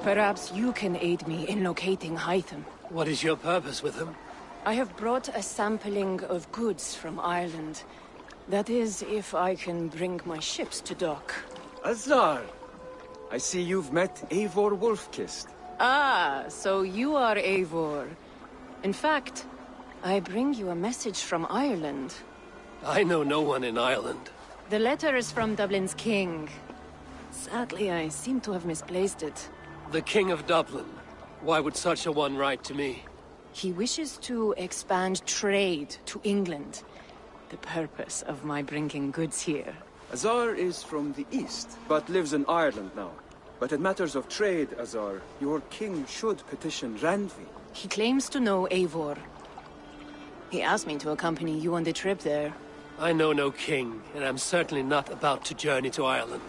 Perhaps you can aid me in locating Hytham. What is your purpose with him? I have brought a sampling of goods from Ireland. That is, if I can bring my ships to dock. Azar! I see you've met Eivor Wolfkist. Ah, so you are Eivor. In fact, I bring you a message from Ireland. I know no one in Ireland. The letter is from Dublin's king. Sadly, I seem to have misplaced it. The King of Dublin. Why would such a one write to me? He wishes to expand trade to England. The purpose of my bringing goods here. Azar is from the east, but lives in Ireland now. But in matters of trade, Azar, your king should petition Randvi. He claims to know Eivor. He asked me to accompany you on the trip there. I know no king, and I'm certainly not about to journey to Ireland.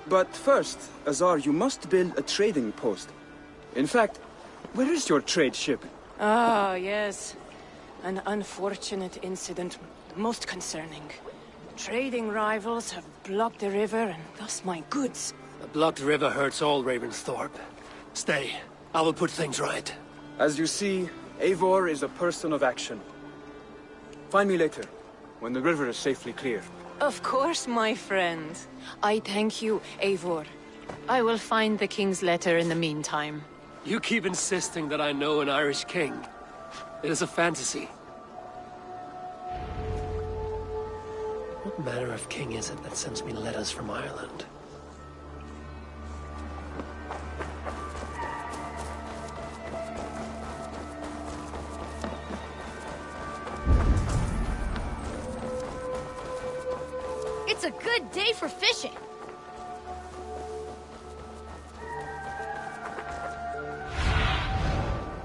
But first, Azar, you must build a trading post. In fact, where is your trade ship? Ah, yes. An unfortunate incident, most concerning. Trading rivals have blocked the river, and thus my goods. A blocked river hurts all Ravensthorpe. Stay. I will put things right. As you see, Eivor is a person of action. Find me later, when the river is safely clear. Of course, my friend. I thank you, Eivor. I will find the king's letter in the meantime. You keep insisting that I know an Irish king. It is a fantasy. What manner of king is it that sends me letters from Ireland? It's a good day for fishing.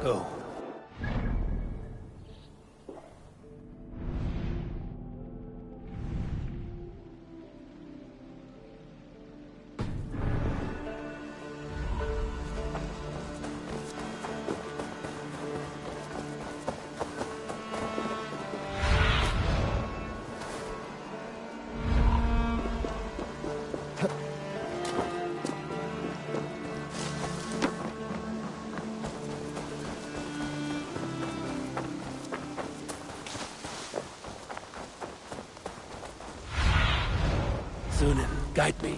Go. Thunin, guide me.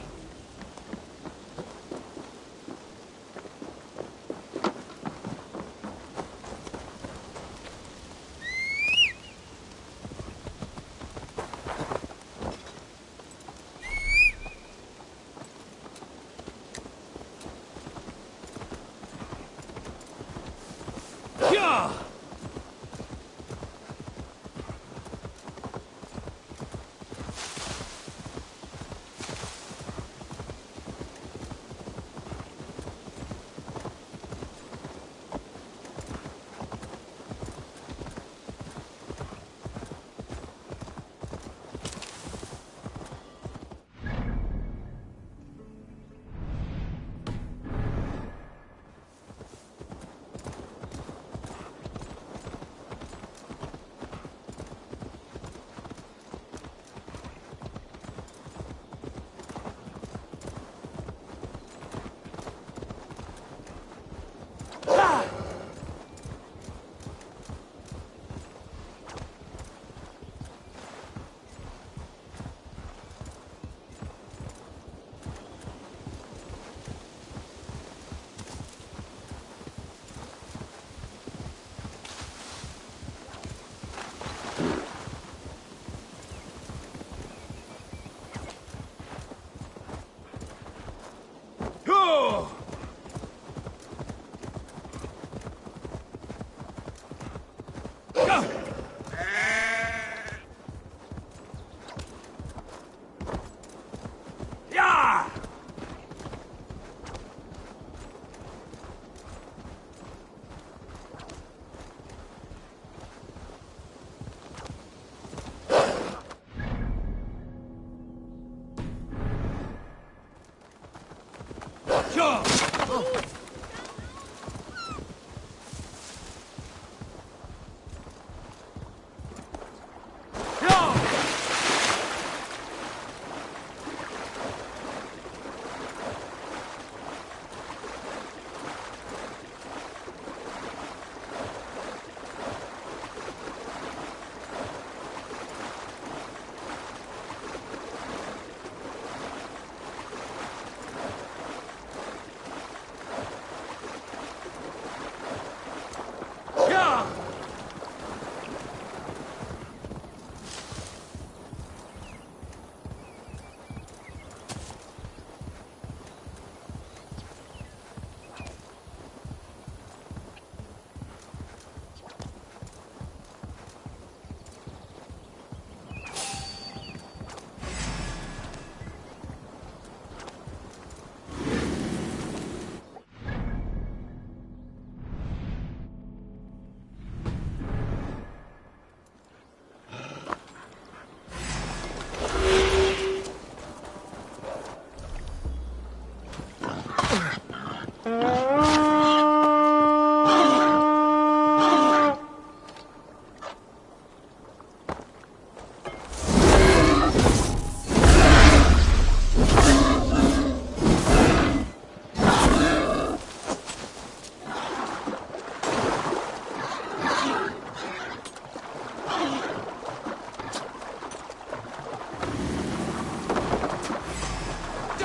Yeah!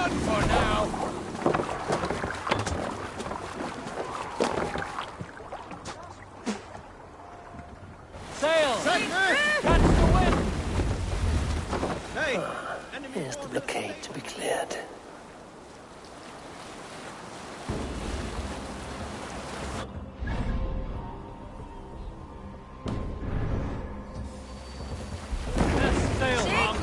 done for now. Sail! Catch the wind! Hey! Here's the blockade to be cleared. Let's sail, Mom.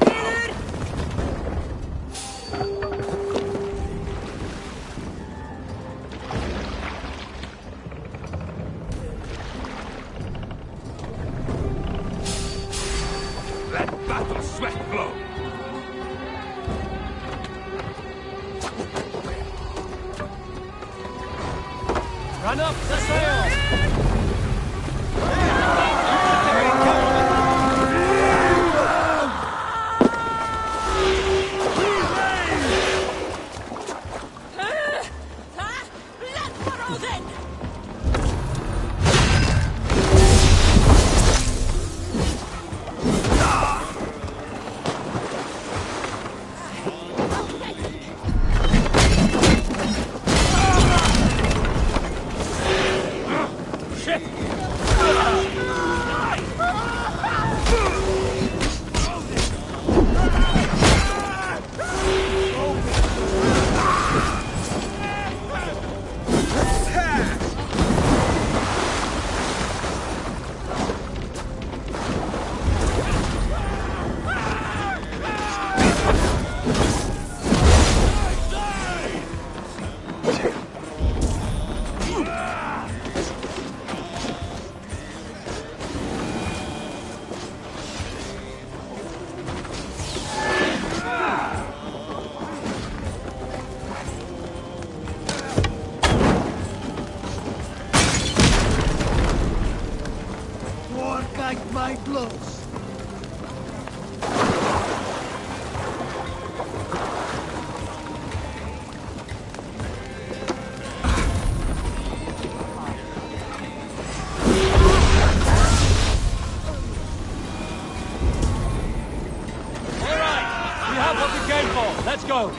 Let battle sweat flow. Run up the sail! My blows. We have what we came for. Let's go.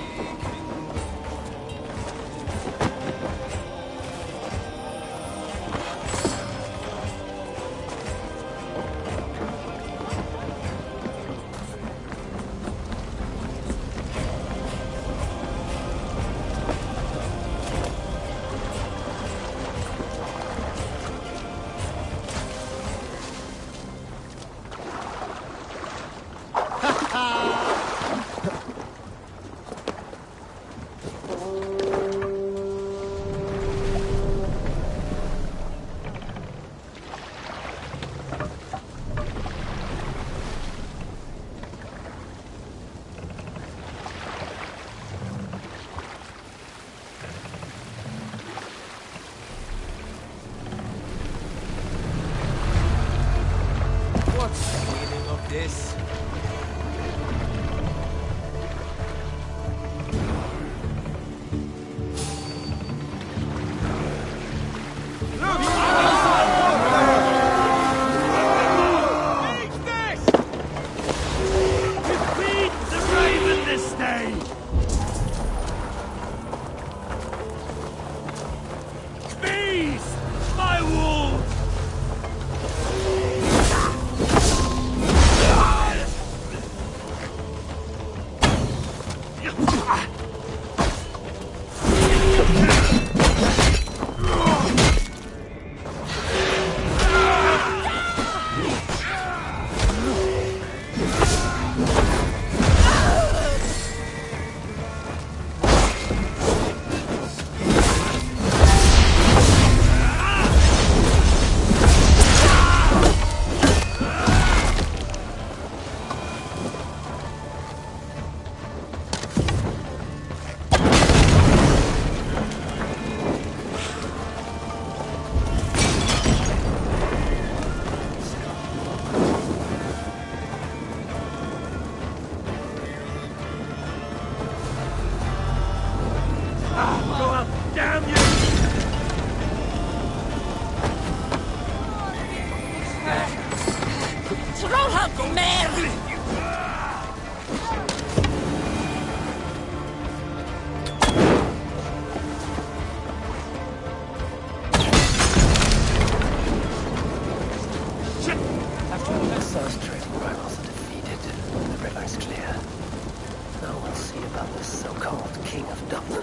about this so-called King of Dublin.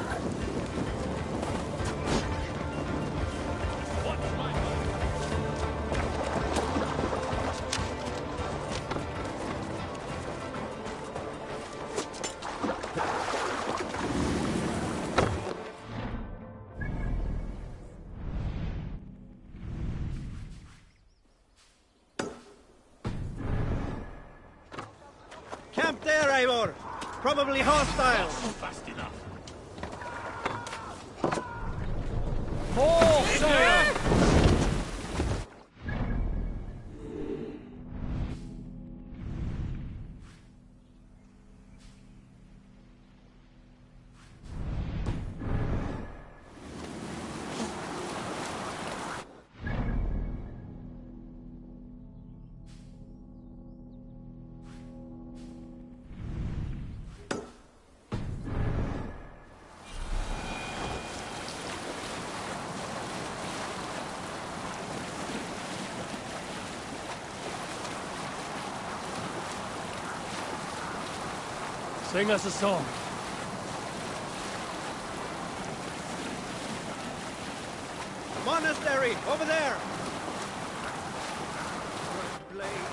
Camp there, Eivor! Probably hostile! Fast enough. Full sail! Sing us a song. Monastery! Over there! Blades.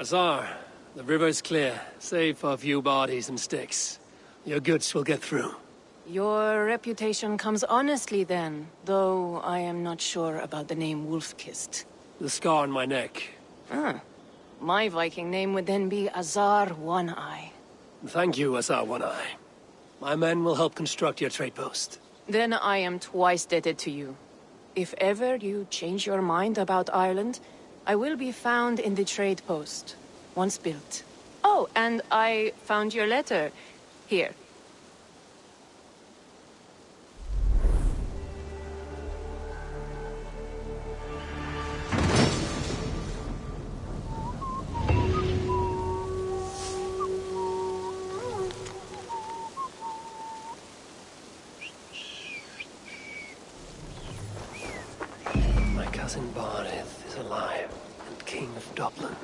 Azar, the river's clear, save for a few bodies and sticks. Your goods will get through. Your reputation comes honestly then, though I am not sure about the name Wolf-Kissed. The scar on my neck. Ah. My Viking name would then be Azar One-Eye. Thank you, Azar One-Eye. My men will help construct your trade post. Then I am twice indebted to you. If ever you change your mind about Ireland, I will be found in the trade post, once built. Oh, and I found your letter. Here. My cousin Barith is alive and king of Dublin.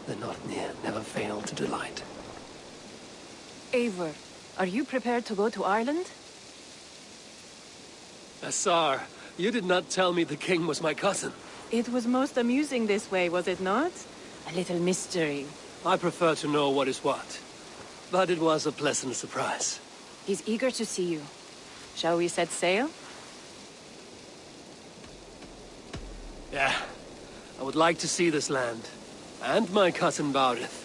The Nothnir never fail to delight. Eivor, are you prepared to go to Ireland? Assar, you did not tell me the king was my cousin. It was most amusing this way, was it not? A little mystery. I prefer to know what is what. But it was a pleasant surprise. He's eager to see you. Shall we set sail? Yeah, I would like to see this land. And my cousin Barith.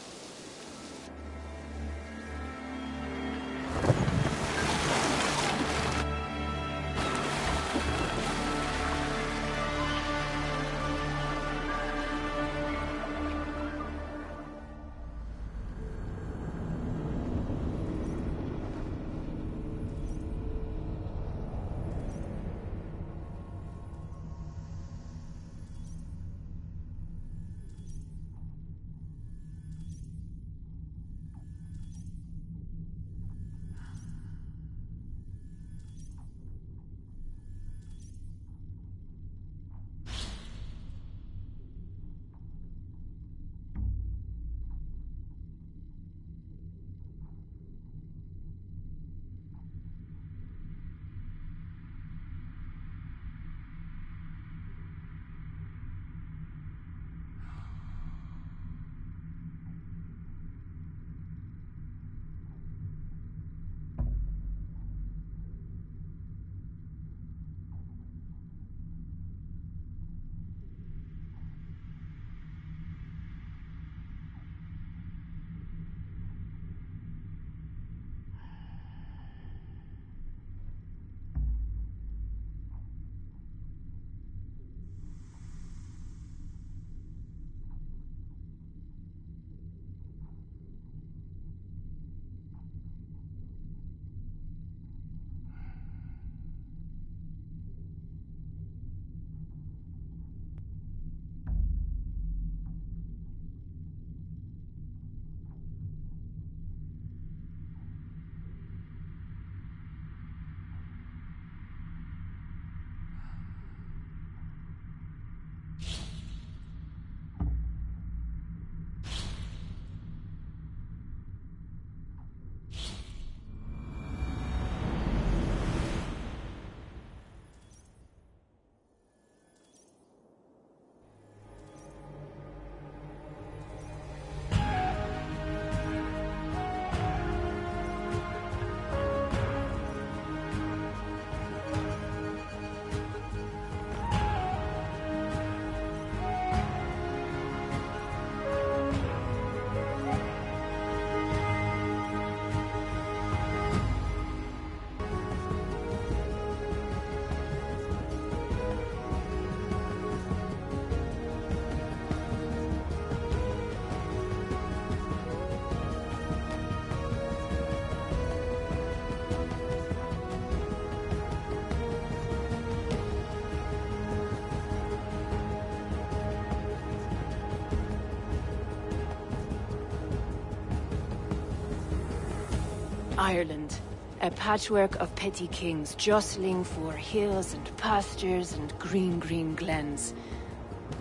Ireland. A patchwork of petty kings jostling for hills and pastures and green, green glens.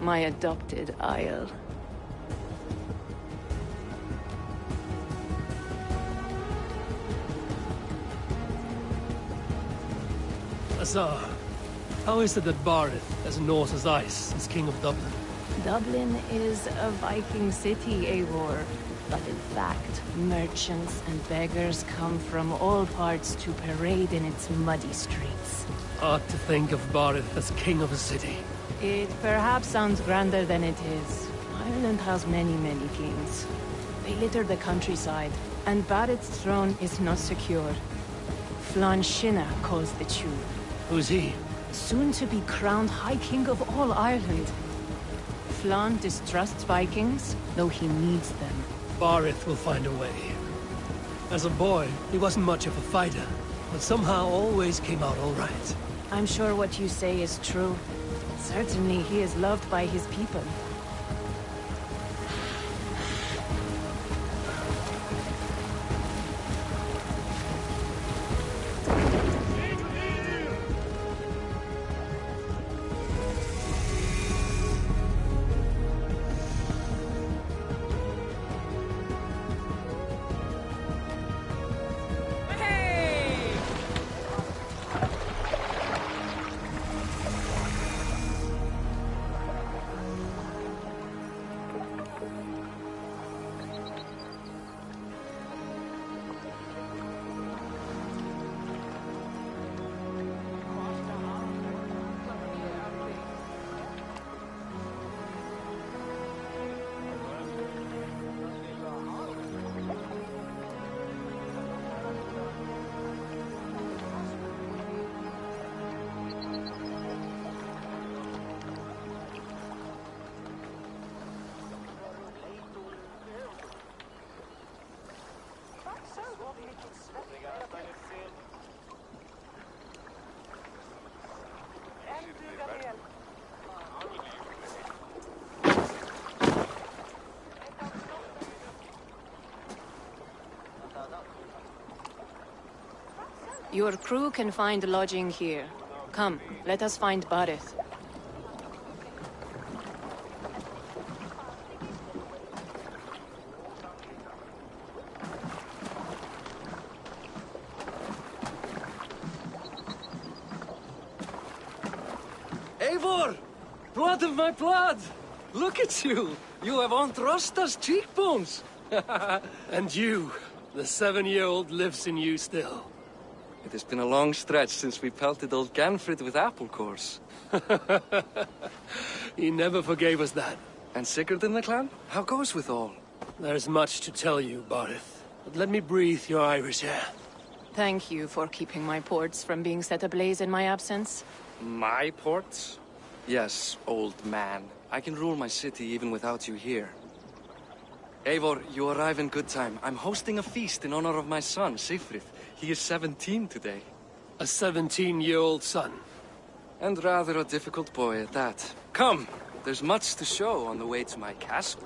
My adopted Isle. Assar, how is it that Barith, as Norse as ice, is king of Dublin? Dublin is a Viking city, Eivor. But in fact, merchants and beggars come from all parts to parade in its muddy streets. Odd to think of Barith as king of a city. It perhaps sounds grander than it is. Ireland has many, many kings. They litter the countryside, and Barith's throne is not secure. Flann Sinna calls the tune. Who's he? soon to be crowned High King of all Ireland. Flann distrusts Vikings, though he needs them. Barith will find a way. As a boy, he wasn't much of a fighter, but somehow always came out all right. I'm sure what you say is true. Certainly he is loved by his people. Your crew can find lodging here. Come, let us find Barith. Eivor! Blood of my blood! Look at you! You have Aunt Rosta's cheekbones! And you, the 7-year-old lives in you still. It has been a long stretch since we pelted old Ganfrid with apple cores. He never forgave us that. And Sigurd in the clan? How goes with all? There's much to tell you, Barith, but let me breathe your Irish air. Thank you for keeping my ports from being set ablaze in my absence. My ports? Yes, old man. I can rule my city even without you here. Eivor, you arrive in good time. I'm hosting a feast in honor of my son, Sigfrid. He is 17 today. A 17-year-old son. And rather a difficult boy at that. Come, there's much to show on the way to my castle.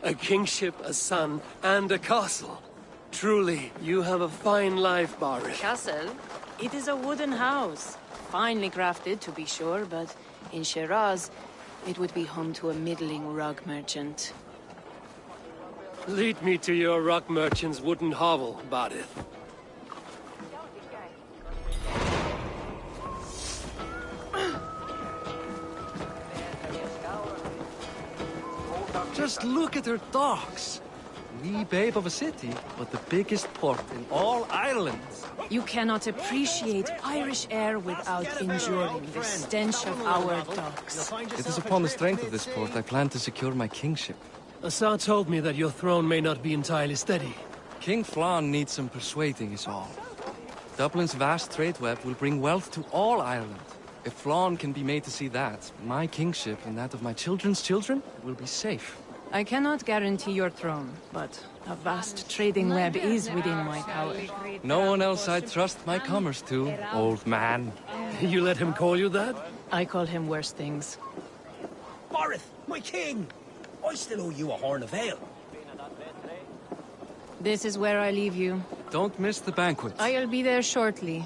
A kingship, a son, and a castle. Truly, you have a fine life, Barith. Castle? It is a wooden house. Finely crafted, to be sure, but in Shiraz, it would be home to a middling rug merchant. Lead me to your rock merchant's wooden hovel, Barith. Just look at her docks. Wee babe of a city, but the biggest port in all Ireland. You cannot appreciate Irish air without enduring the stench of our docks. It is upon the strength of this port I plan to secure my kingship. Assar told me that your throne may not be entirely steady. King Flann needs some persuading is all. Dublin's vast trade web will bring wealth to all Ireland. If Flann can be made to see that, my kingship and that of my children's children will be safe. I cannot guarantee your throne, but a vast trading web is within my power. No one else I'd trust my commerce to, old man. You let him call you that? I call him worse things. Barith, my king! I still owe you a horn of ale. This is where I leave you. Don't miss the banquet. I'll be there shortly.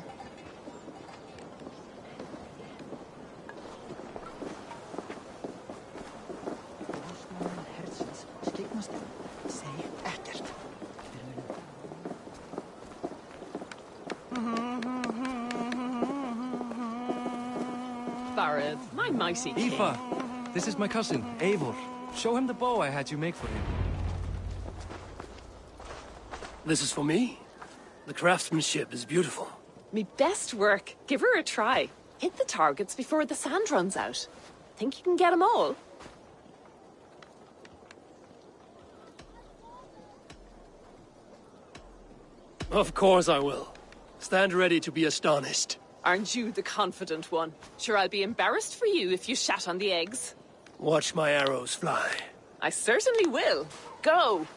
Barith, my mighty king. Aoife, this is my cousin, Eivor. Show him the bow I had you make for him. This is for me? The craftsmanship is beautiful. Me best work. Give her a try. Hit the targets before the sand runs out. Think you can get them all? Of course I will. Stand ready to be astonished. Aren't you the confident one? Sure, I'll be embarrassed for you if you shat on the eggs. Watch my arrows fly. I certainly will. Go!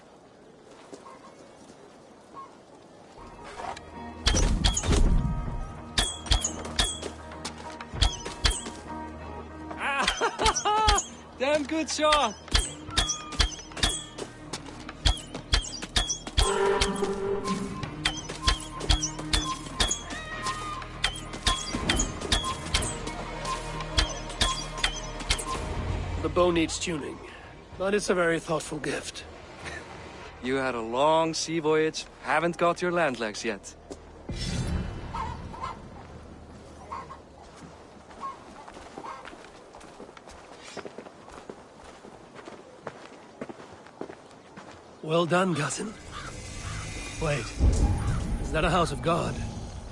Damn good shot! The bow needs tuning, but it's a very thoughtful gift. You had a long sea voyage, haven't got your land legs yet. Well done, cousin. Wait, is that a house of God?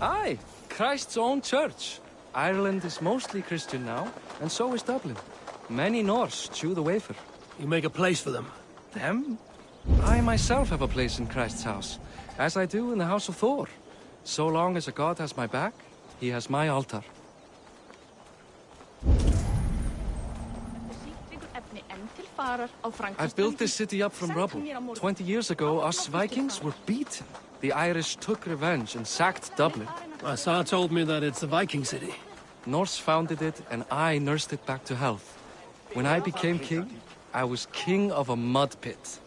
Aye, Christ's own church. Ireland is mostly Christian now, and so is Dublin. Many Norse chew the wafer. You make a place for them. Them? I myself have a place in Christ's house, as I do in the house of Thor. So long as a god has my back, he has my altar. I've built this city up from rubble. 20 years ago, us Vikings were beaten. The Irish took revenge and sacked Dublin. Assar told me that it's a Viking city. Norse founded it, and I nursed it back to health. When I became king, I was king of a mud pit.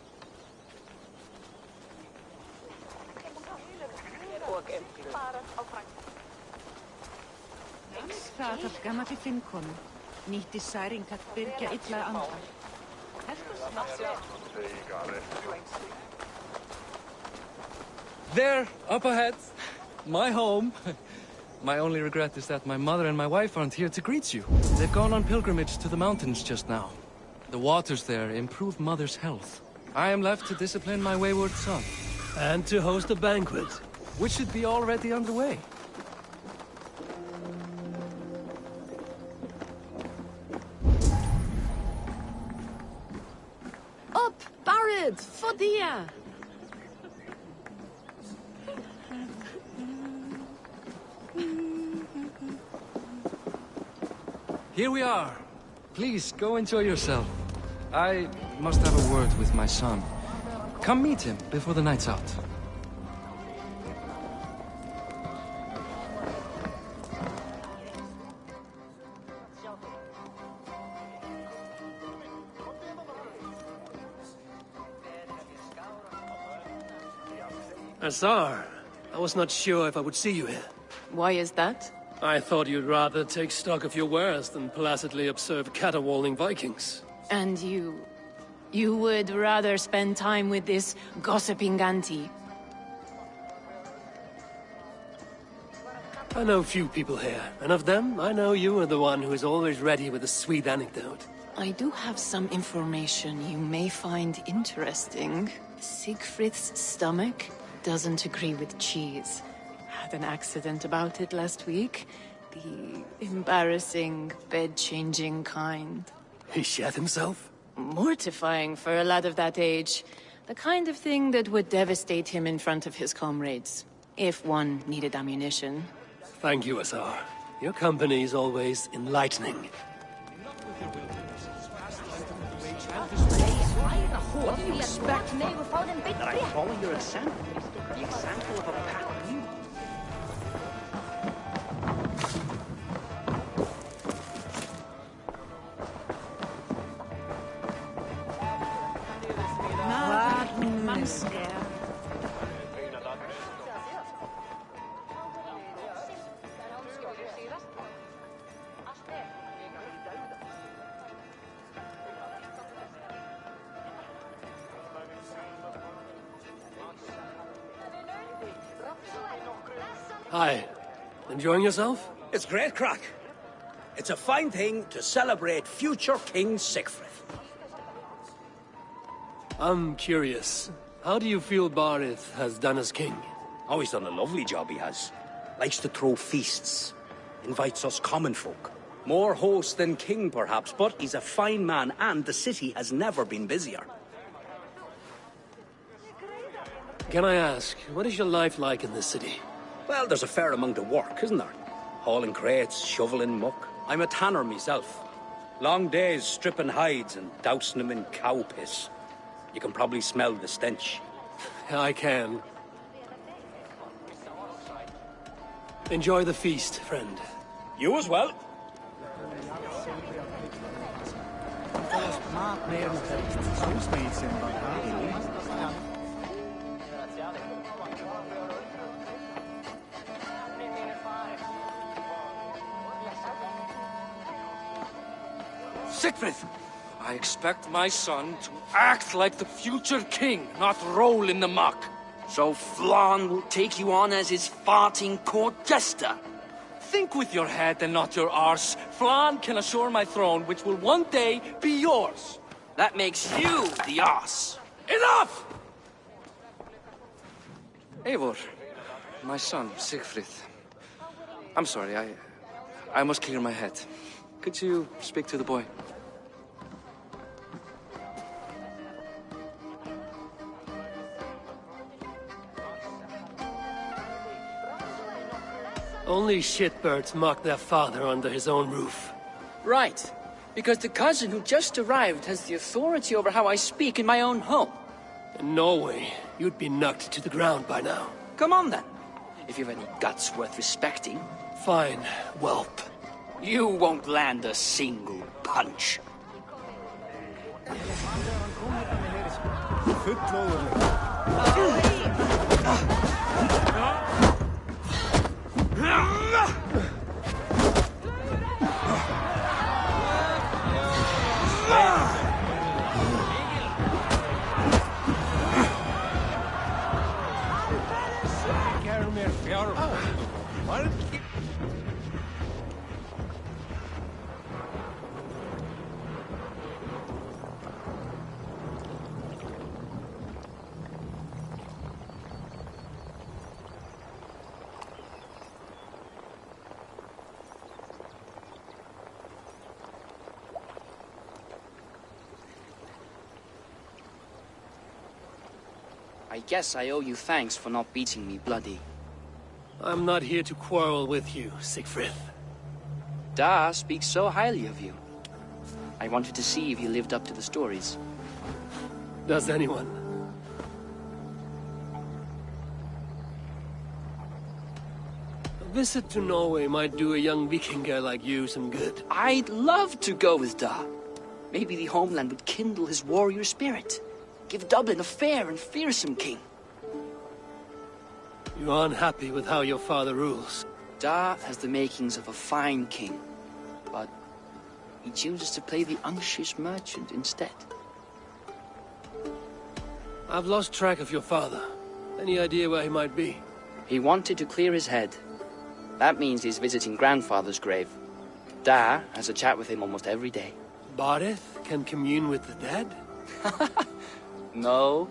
There, up ahead. My home. My only regret is that my mother and my wife aren't here to greet you. They've gone on pilgrimage to the mountains just now. The waters there improve mother's health. I am left to discipline my wayward son. And to host a banquet. Which should be already underway. Up, Barad! Fodia! Here we are. Please, go enjoy yourself. I must have a word with my son. Come meet him before the night's out. Assar, I was not sure if I would see you here. Why is that? I thought you'd rather take stock of your wares than placidly observe caterwauling Vikings. And you... you would rather spend time with this gossiping auntie? I know few people here, and of them, I know you are the one who is always ready with a sweet anecdote. I do have some information you may find interesting. Siegfried's stomach doesn't agree with cheese. Had an accident about it last week. The embarrassing, bed-changing kind. He shat himself? Mortifying for a lad of that age. The kind of thing that would devastate him in front of his comrades. If one needed ammunition. Thank you, Assar. Your company is always enlightening. What do you expect? That I follow your example? The example of a pack mule. Hi. Enjoying yourself? It's great crack. It's a fine thing to celebrate future King Siegfried. I'm curious. How do you feel Barith has done as king? Oh, he's done a lovely job, he has. Likes to throw feasts. Invites us common folk. More host than king, perhaps, but he's a fine man, and the city has never been busier. Can I ask, what is your life like in this city? Well, there's a fair amount of work, isn't there? hauling crates, shoveling muck. I'm a tanner myself. Long days stripping hides and dousing them in cow piss. You can probably smell the stench. I can. Enjoy the feast, friend. You as well. Siegfried! I expect my son to act like the future king, not roll in the muck. So Flan will take you on as his farting court jester? Think with your head and not your arse. Flan can assure my throne, which will one day be yours. That makes you the arse. Enough! Eivor, my son, Siegfried. I'm sorry, I must clear my head. Could you speak to the boy? Only shitbirds mock their father under his own roof. Right. Because the cousin who just arrived has the authority over how I speak in my own home. In Norway, you'd be knocked to the ground by now. Come on then. If you've any guts worth respecting. Fine, whelp. You won't land a single punch. I guess I owe you thanks for not beating me bloody. I'm not here to quarrel with you, Siegfried. Da speaks so highly of you. I wanted to see if you lived up to the stories. Does anyone? A visit to Norway might do a young Vikinger like you some good. I'd love to go with Da. Maybe the homeland would kindle his warrior spirit. Give Dublin a fair and fearsome king. You're unhappy with how your father rules. Da has the makings of a fine king, but he chooses to play the unctuous merchant instead. I've lost track of your father. Any idea where he might be? He wanted to clear his head. That means he's visiting grandfather's grave. Da has a chat with him almost every day. Barith can commune with the dead? No,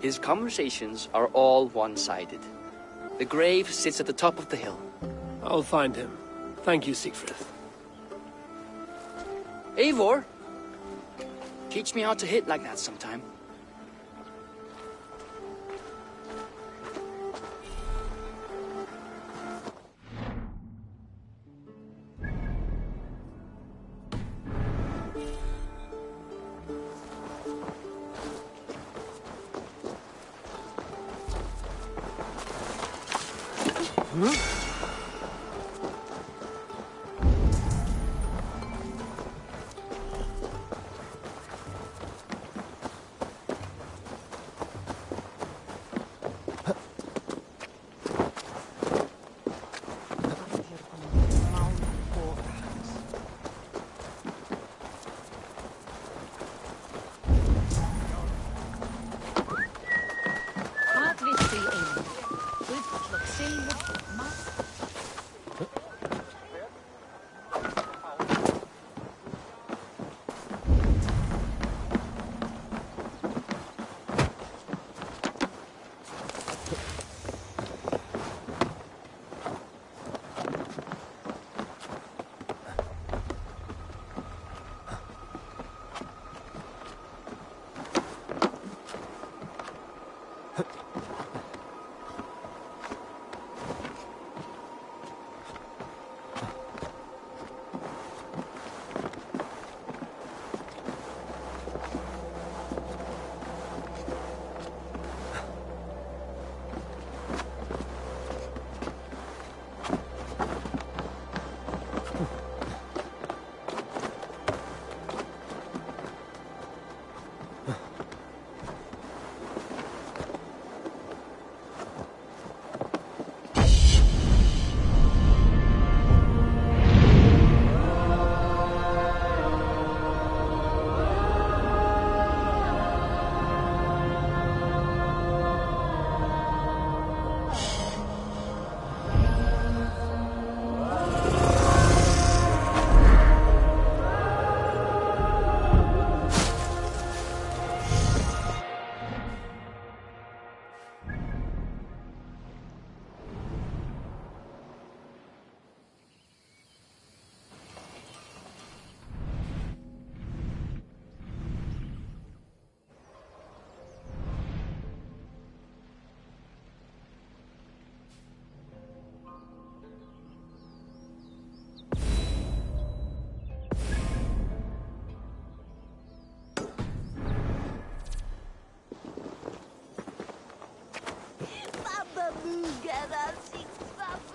his conversations are all one-sided. The grave sits at the top of the hill. I'll find him. Thank you, Siegfried. Eivor, teach me how to hit like that sometime. Silver,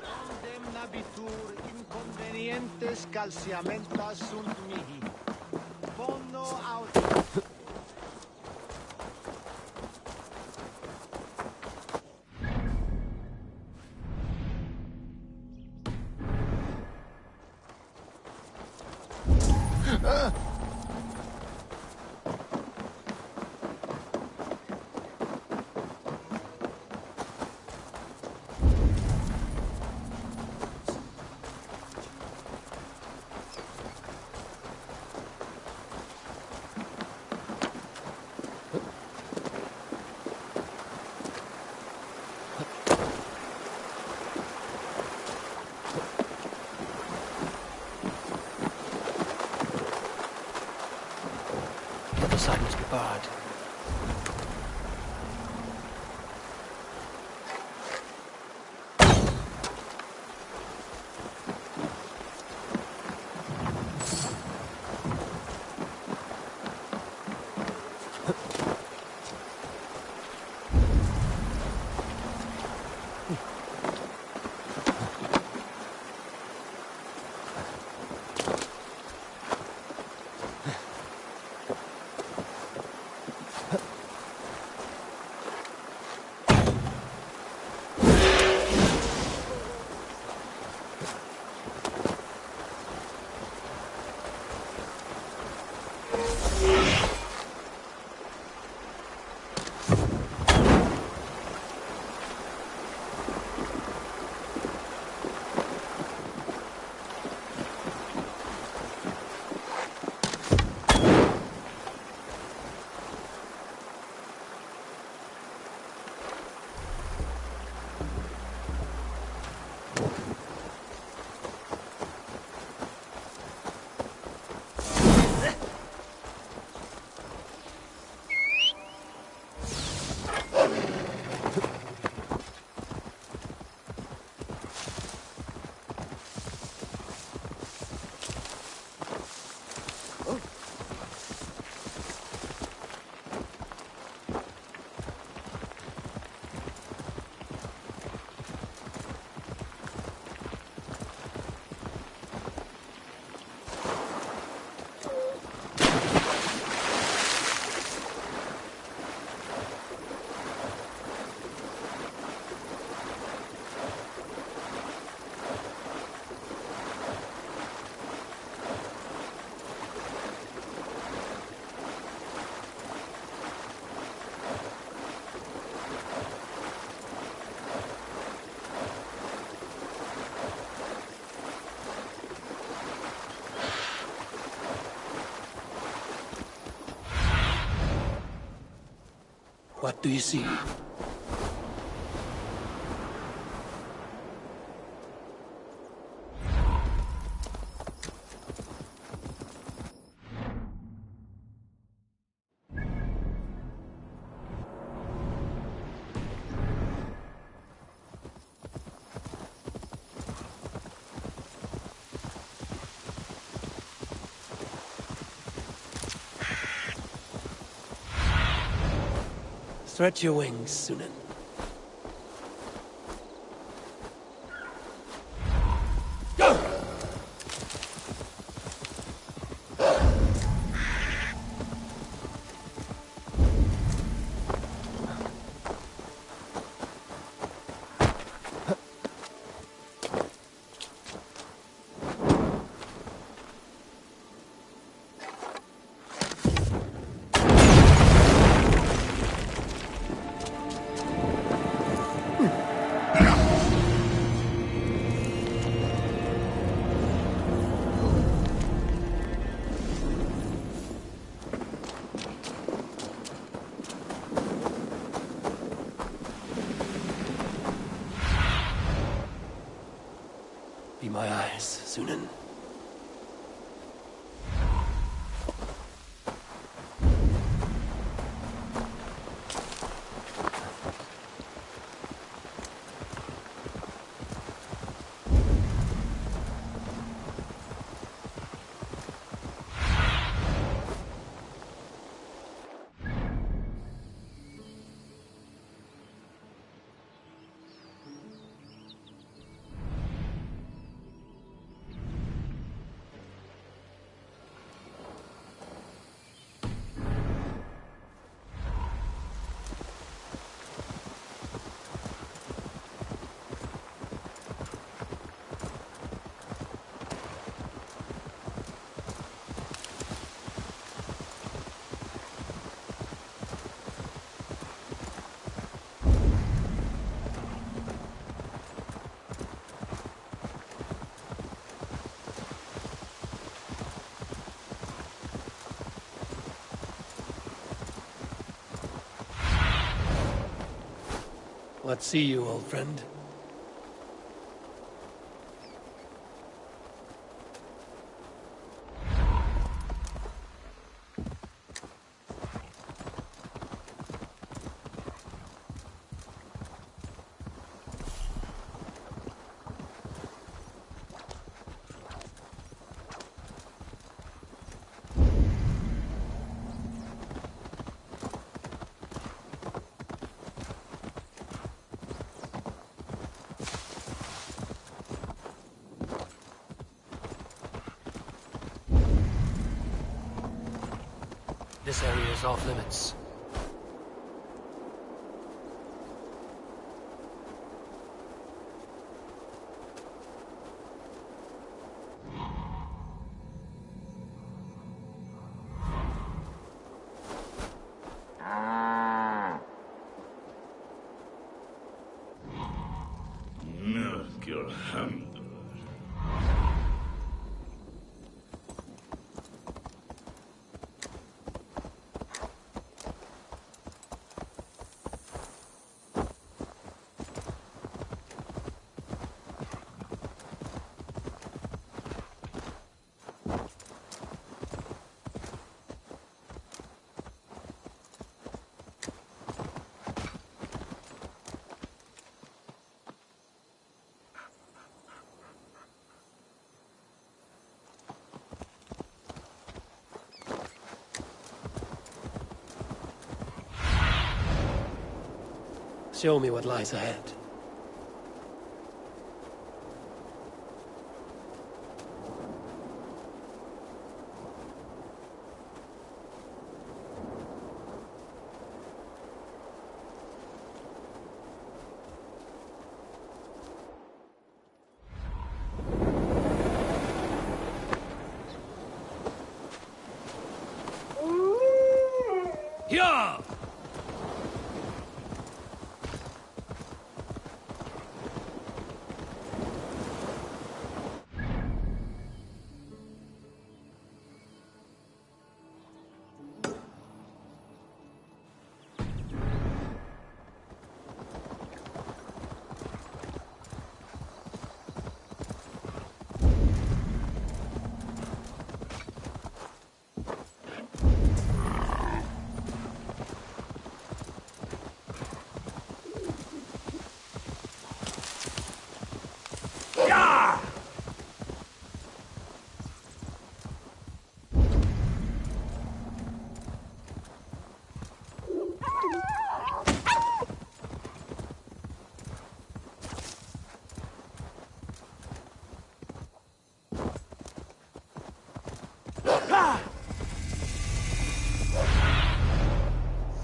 Condemnabitur inconvenientes calciamentas sunt mihi. Bono aut... The other side must be barred. What do you see? Stretch your wings, Sunan. Be my eyes, Sunan. What see you, old friend? This area is off limits. Milk your hand. Show me what lies ahead. Yeah!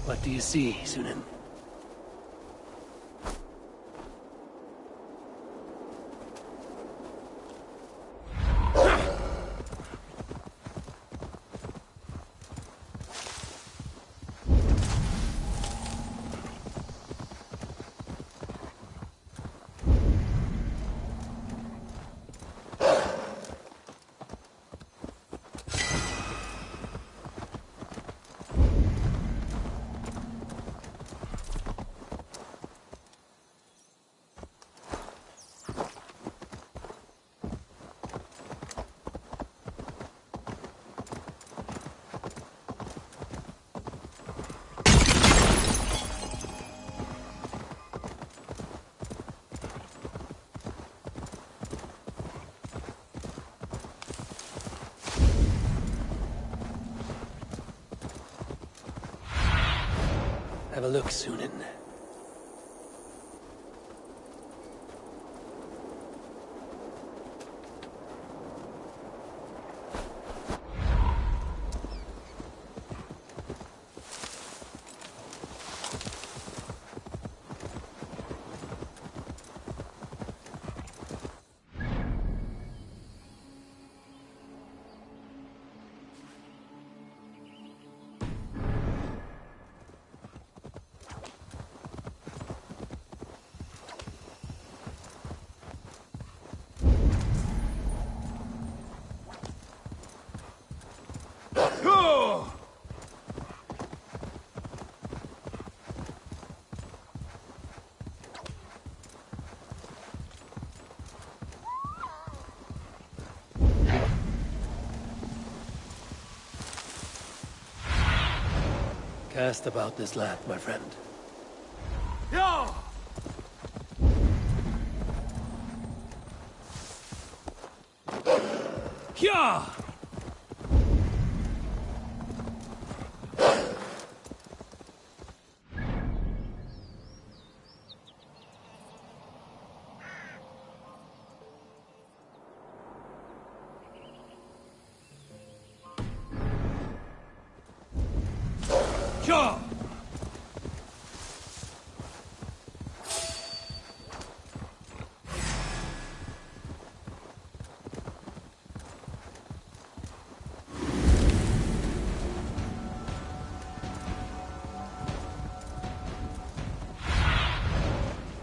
What do you see, Sunan? Have a look, Sunan. Cast about this land, my friend. Yeah! Yeah!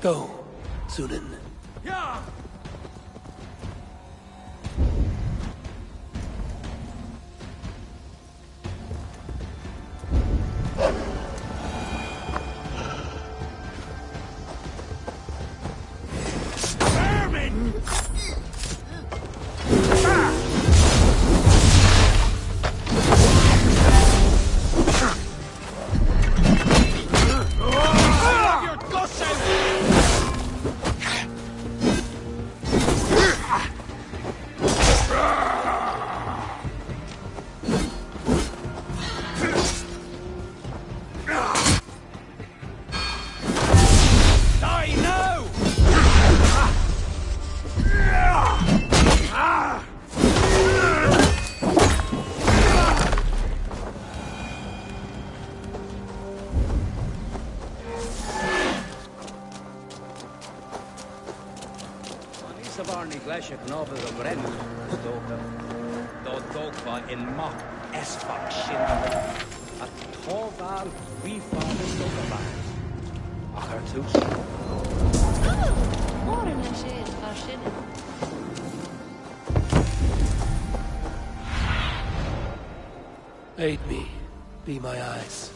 Go, Sunan. Yeah! Gleisio knobel o bren, do dogfa in mock esfach shin. A tovar wifar is dogfa. Ach er tus. More than shit, fashion. Aid me. Be my eyes.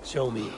Show me.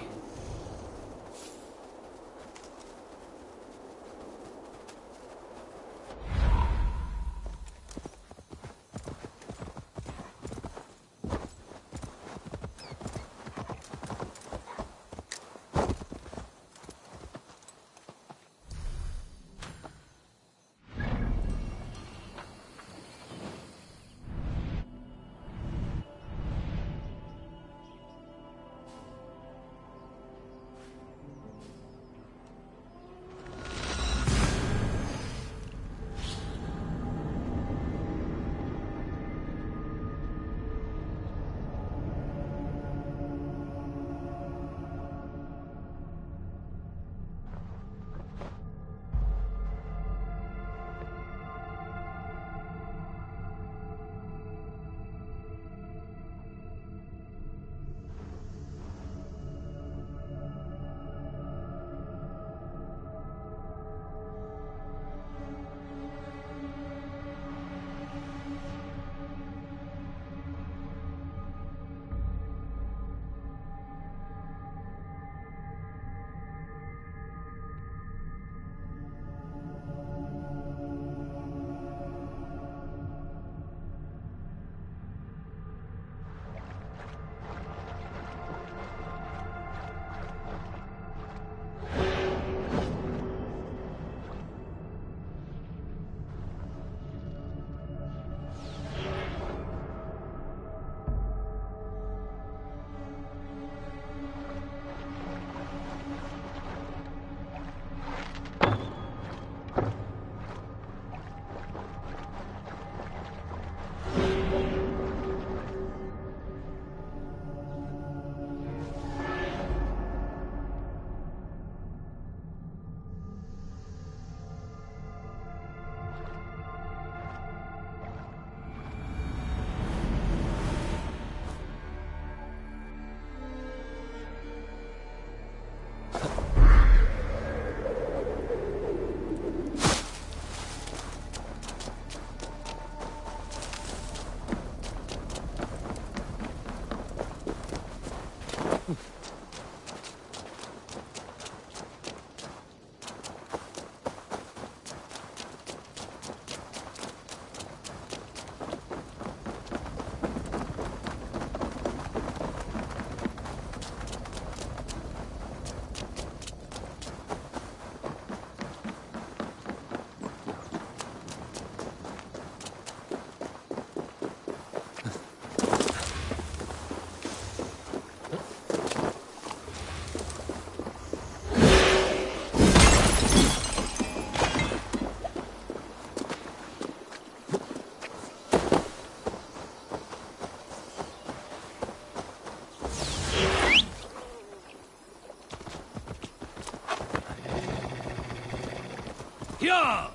Yeah!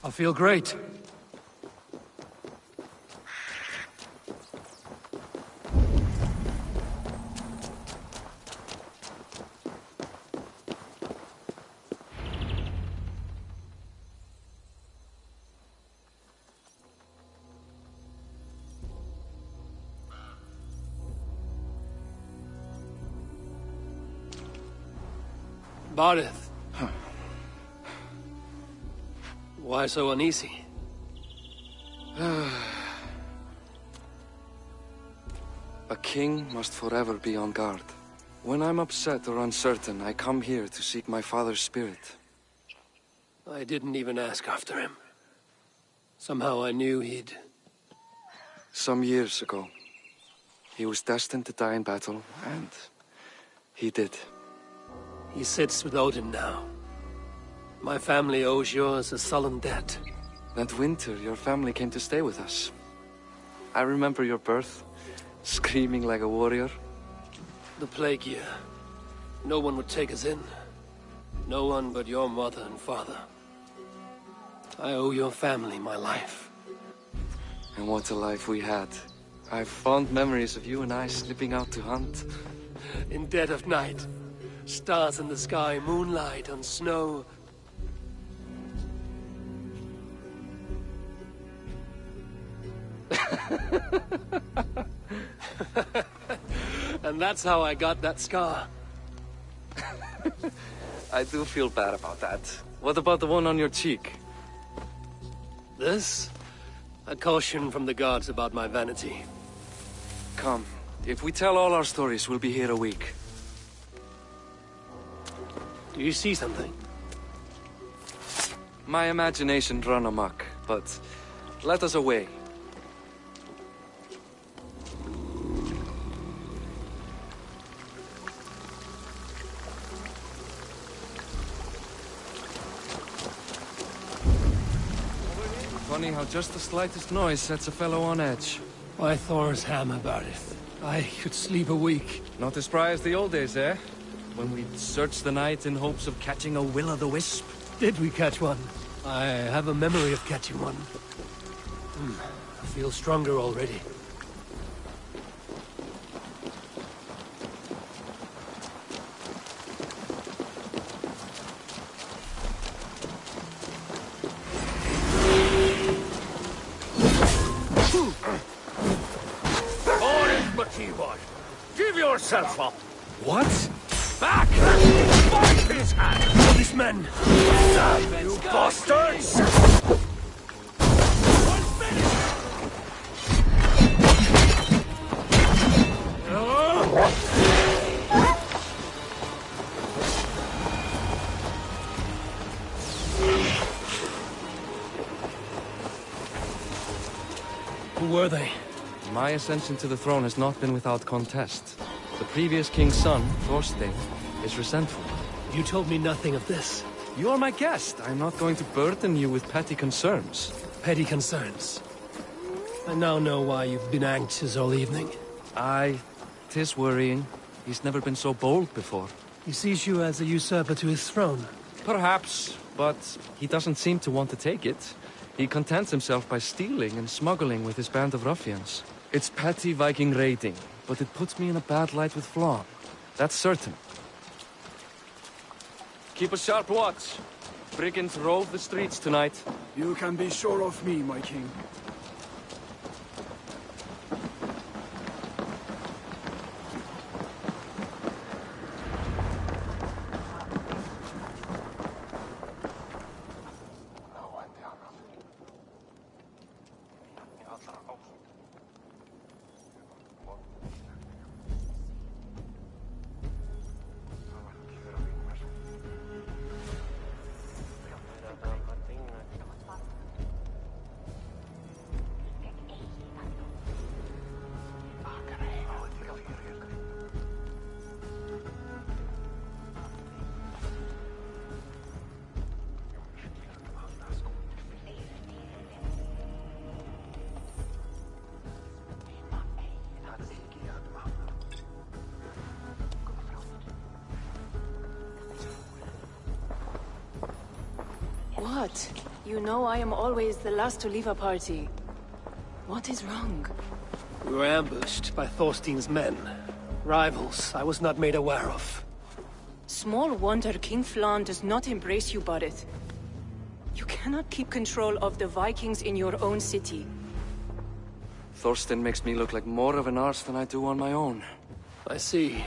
I feel great. Barith. Why so uneasy? A king must forever be on guard. When I'm upset or uncertain, I come here to seek my father's spirit. I didn't even ask after him. Somehow I knew he'd... Some years ago, he was destined to die in battle, and he did. He sits with Odin now. My family owes yours a sullen debt. That winter, your family came to stay with us. I remember your birth, screaming like a warrior. The plague year. No one would take us in. No one but your mother and father. I owe your family my life. And what a life we had. I have fond memories of you and I slipping out to hunt. In dead of night. Stars in the sky, moonlight on snow. And that's how I got that scar. I do feel bad about that. What about the one on your cheek? This? A caution from the gods about my vanity. Come. If we tell all our stories, we'll be here a week. Do you see something? My imagination run amok, but let us away. Funny how just the slightest noise sets a fellow on edge. Why Thor's hammer, Barith? I could sleep a week. Not as spry as the old days, eh? When we'd search the night in hopes of catching a will-o'-the-wisp. Did we catch one? I have a memory of catching one. I feel stronger already. Give yourself up! What? Back! Fight his hand! These men! You bastards! Who were they? My ascension to the throne has not been without contest. The previous king's son, Thorstein, is resentful. You told me nothing of this. You are my guest. I'm not going to burden you with petty concerns. Petty concerns. I now know why you've been anxious all evening. Aye, 'tis worrying. He's never been so bold before. He sees you as a usurper to his throne. Perhaps, but he doesn't seem to want to take it. He contents himself by stealing and smuggling with his band of ruffians. It's petty Viking raiding, but it puts me in a bad light with Flann. That's certain. Keep a sharp watch. Brigands rove the streets tonight. You can be sure of me, my king. What? You know I am always the last to leave a party. What is wrong? We were ambushed by Thorstein's men. Rivals I was not made aware of. Small wonder King Flan does not embrace you, Barrett. You cannot keep control of the Vikings in your own city. Thorstein makes me look like more of an arse than I do on my own. I see.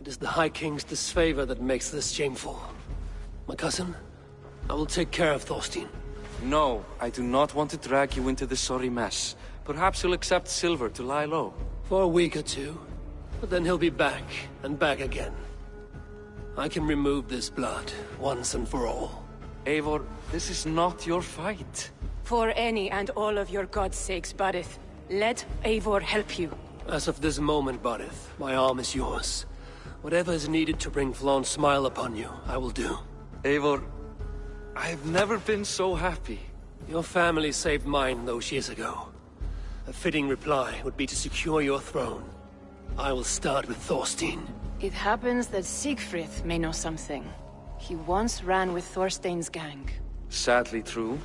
It is the High King's disfavor that makes this shameful. My cousin, I will take care of Thorstein. No, I do not want to drag you into this sorry mess. Perhaps he'll accept silver to lie low. For a week or two, but then he'll be back, and back again. I can remove this blood, once and for all. Eivor, this is not your fight. For any and all of your god's sakes, Barrett, let Eivor help you. As of this moment, Barith, my arm is yours. Whatever is needed to bring Flaun's smile upon you, I will do. Eivor, I've never been so happy. Your family saved mine those years ago. A fitting reply would be to secure your throne. I will start with Thorstein. It happens that Siegfried may know something. He once ran with Thorstein's gang. Sadly true.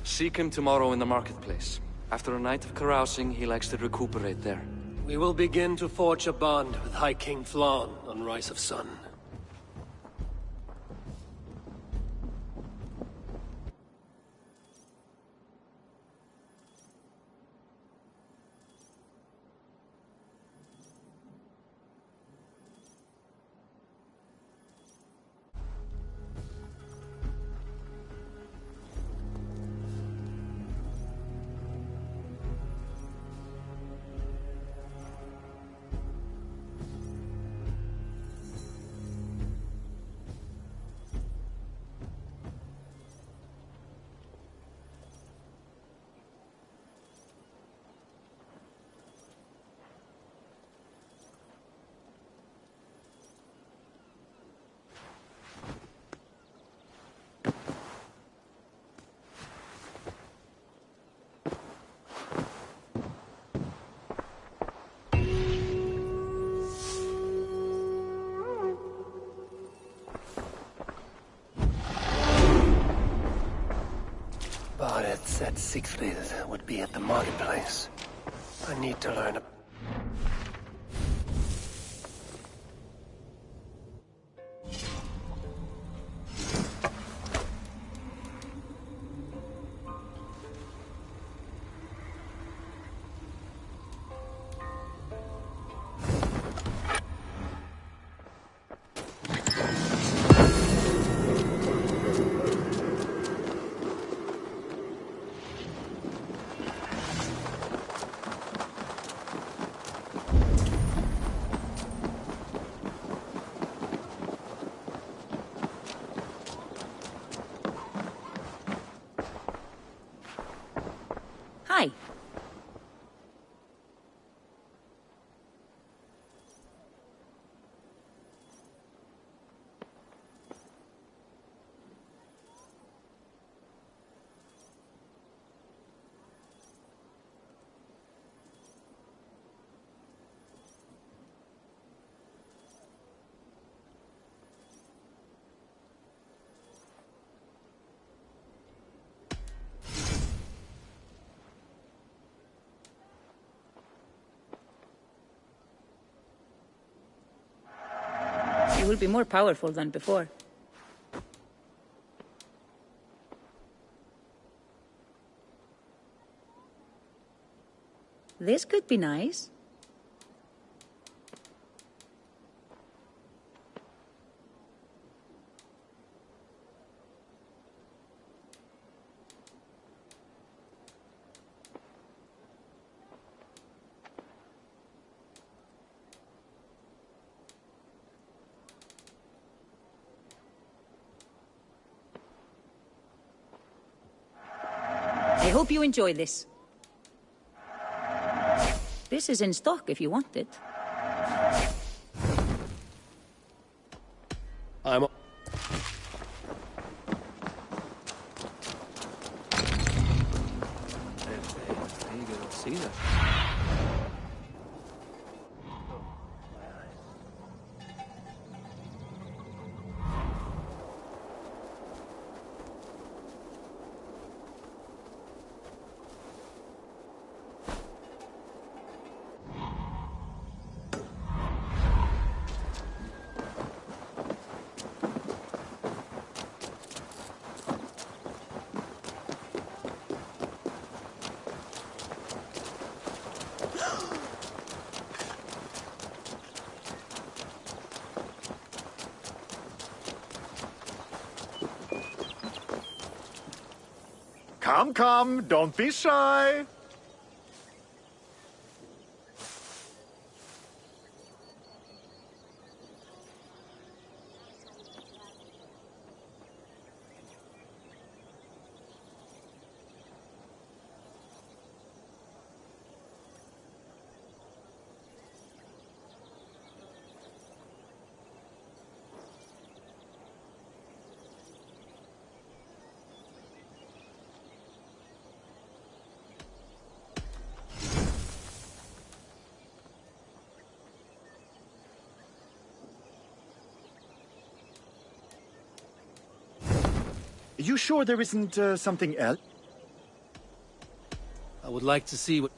Seek him tomorrow in the marketplace. After a night of carousing, he likes to recuperate there. We will begin to forge a bond with High King Flan on Rise of Sun. Barret said Siegfried would be at the marketplace. I need to learn. Hi. You will be more powerful than before. This could be nice. I hope you enjoy this. This is in stock if you want it. I'm... See that? Come, come, don't be shy. You sure there isn't something else? I would like to see what...